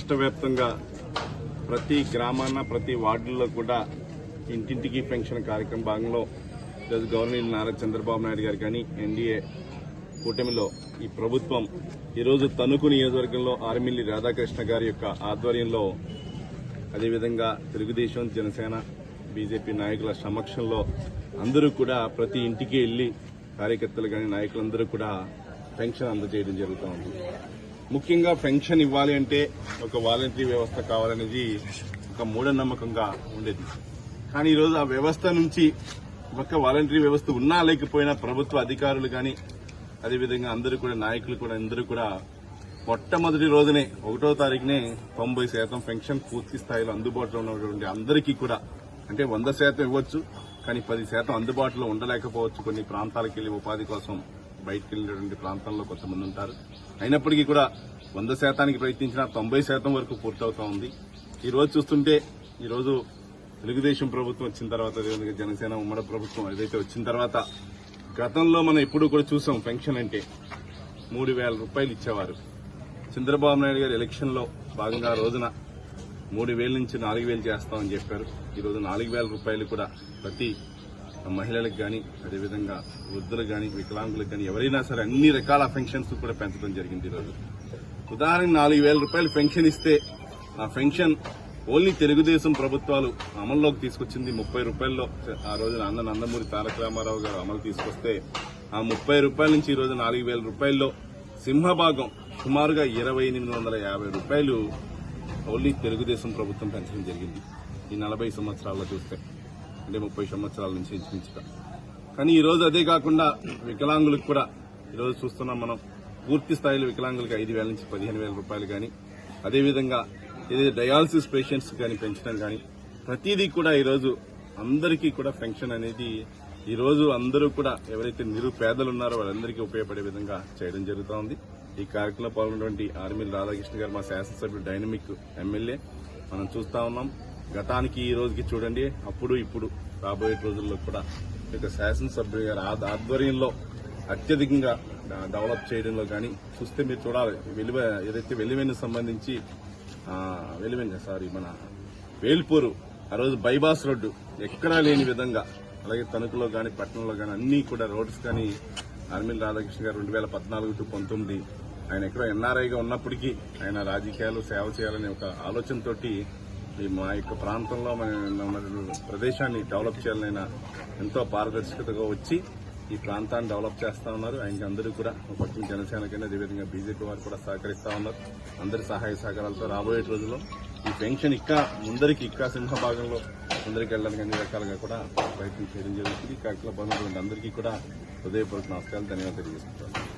రాష్ట్ర వ్యాప్తంగా ప్రతి గ్రామాన ప్రతి వార్డుల్లో కూడా ఇంటింటికి పెన్షన్ కార్యక్రమం భాగంలో ఈరోజు గవర్నర్ నారా చంద్రబాబు నాయుడు గారు కానీ ఎన్డీఏ కూటమిలో ఈ ప్రభుత్వం ఈరోజు తణుకు నియోజకవర్గంలో ఆర్మిల్లి రాధాకృష్ణ గారి యొక్క ఆధ్వర్యంలో అదేవిధంగా తెలుగుదేశం జనసేన బీజేపీ నాయకుల సమక్షంలో అందరూ కూడా ప్రతి ఇంటికి వెళ్లి కార్యకర్తలు కానీ నాయకులందరూ కూడా పెన్షన్ అందజేయడం జరుగుతూ ఉంది. ముఖ్యంగా పెన్షన్ ఇవ్వాలి అంటే ఒక వాలంటరీ వ్యవస్థ కావాలనేది ఒక మూఢనమ్మకంగా ఉండేది. కానీ ఈరోజు ఆ వ్యవస్థ నుంచి ఒక వాలంటరీ వ్యవస్థ ఉన్నా లేకపోయినా ప్రభుత్వ అధికారులు కానీ అదేవిధంగా అందరూ కూడా నాయకులు కూడా అందరూ కూడా మొట్టమొదటి రోజునే 1వ తారీఖునే 90% పెన్షన్ పూర్తి స్థాయిలో అందుబాటులో ఉన్నటువంటి అందరికీ కూడా అంటే 100% ఇవ్వచ్చు, కానీ 10% అందుబాటులో ఉండలేకపోవచ్చు. కొన్ని ప్రాంతాలకు వెళ్లి ఉపాధి కోసం బయటకు వెళ్లినటువంటి ప్రాంతాల్లో కొంతమంది ఉంటారు. అయినప్పటికీ కూడా 100% ప్రయత్నించినా 90% వరకు పూర్తవుతా ఉంది. ఈ రోజు చూస్తుంటే ఈరోజు తెలుగుదేశం ప్రభుత్వం వచ్చిన తర్వాత జనసేన ఉమ్మడి ప్రభుత్వం ఏదైతే వచ్చిన తర్వాత గతంలో మనం ఎప్పుడు కూడా చూసాం పెన్షన్ అంటే 3,000 రూపాయలు ఇచ్చేవారు. చంద్రబాబు నాయుడు గారు ఎలక్షన్ లో భాగంగా రోజున 3,000 నుంచి 4,000 చేస్తామని చెప్పారు. ఈరోజు 4,000 రూపాయలు కూడా ప్రతి మహిళలకు కానీ అదేవిధంగా వృద్ధులకు కానీ వికలాంగులకు కానీ ఎవరైనా సరే అన్ని రకాల పెన్షన్స్ కూడా పెంచడం జరిగింది. ఈరోజు ఉదాహరణకు 4,000 రూపాయలు పెన్షన్ ఇస్తే ఆ పెన్షన్ ఓన్లీ తెలుగుదేశం ప్రభుత్వాలు అమల్లోకి తీసుకొచ్చింది 30 రూపాయల్లో. ఆ రోజు నందమూరి తారక రామారావు గారు అమలు తీసుకొస్తే ఆ 30 రూపాయల నుంచి ఈ రోజు 4,000 రూపాయల్లో సింహభాగం సుమారుగా 2,850 రూపాయలు ఓన్లీ తెలుగుదేశం ప్రభుత్వం పెంచడం జరిగింది ఈ 40 సంవత్సరాల్లో చూస్తే, అంటే 30 సంవత్సరాల నుంచి ఇంచుమించుగా. కానీ ఈ రోజు అదే కాకుండా వికలాంగులకు కూడా ఈరోజు చూస్తున్నాం మనం పూర్తి స్థాయిలో వికలాంగులకు 5,000 నుంచి 15,000 రూపాయలు కానీ అదేవిధంగా ఏదైతే డయాలసిస్ పేషెంట్స్ కానీ పెంచడం కానీ ప్రతిదీ కూడా ఈరోజు అందరికీ కూడా పెన్షన్ అనేది ఈ రోజు అందరూ కూడా ఎవరైతే నిరుపేదలు ఉన్నారో వాళ్ళందరికీ ఉపయోగపడే విధంగా చేయడం జరుగుతూ ఉంది. ఈ కార్యక్రమంలో పాల్గొన్నటువంటి ఆర్మిల్లి రాధాకృష్ణ గారు మా శాసనసభ్యుడు డైనమిక్ ఎమ్మెల్యే మనం చూస్తా ఉన్నాం. గతానికి ఈ రోజుకి చూడండి, అప్పుడు ఇప్పుడు రాబోయే రోజుల్లో కూడా ఇక శాసనసభ్యుడు గారి ఆధ్వర్యంలో అత్యధికంగా డెవలప్ చేయడంలో కానీ చూస్తే మీరు చూడాలి. ఏదైతే వెలివెన్నుకు సంబంధించి మన వేల్పూరు ఆ రోజు బైపాస్ రోడ్డు ఎక్కడా లేని విధంగా, అలాగే తణుకులో కానీ పట్టణంలో కానీ అన్ని కూడా రోడ్స్ కానీ ఆర్మిల్లి రాధాకృష్ణ గారు 2014 to 19 ఆయన ఎక్కడో ఎన్ఆర్ఐగా ఉన్నప్పటికీ ఆయన రాజకీయాలు సేవ చేయాలనే ఒక ఆలోచనతోటి మా యొక్క ప్రాంతంలో మన ప్రదేశాన్ని డెవలప్ చేయాలని ఎంతో పారదర్శకతగా వచ్చి ఈ ప్రాంతాన్ని డెవలప్ చేస్తా ఉన్నారు. ఆయనకి అందరూ కూడా పశ్చిమ జనసేనకైనా అదేవిధంగా బీజేపీ వారు కూడా సహకరిస్తా ఉన్నారు. అందరి సహాయ సహకారాలతో రాబోయే రోజుల్లో ఈ పెన్షన్ ఇంకా సింహభాగంలో ముందరికి వెళ్ళడానికి అన్ని రకాలుగా కూడా ప్రయత్నం చేయడం జరుగుతుంది. ఈ కార్యక్రమంలో పాల్గొన్నటువంటి అందరికీ కూడా హృదయపూర్వక నమస్కారాలు, ధన్యవాదాలు తెలియజేసుకుంటాను.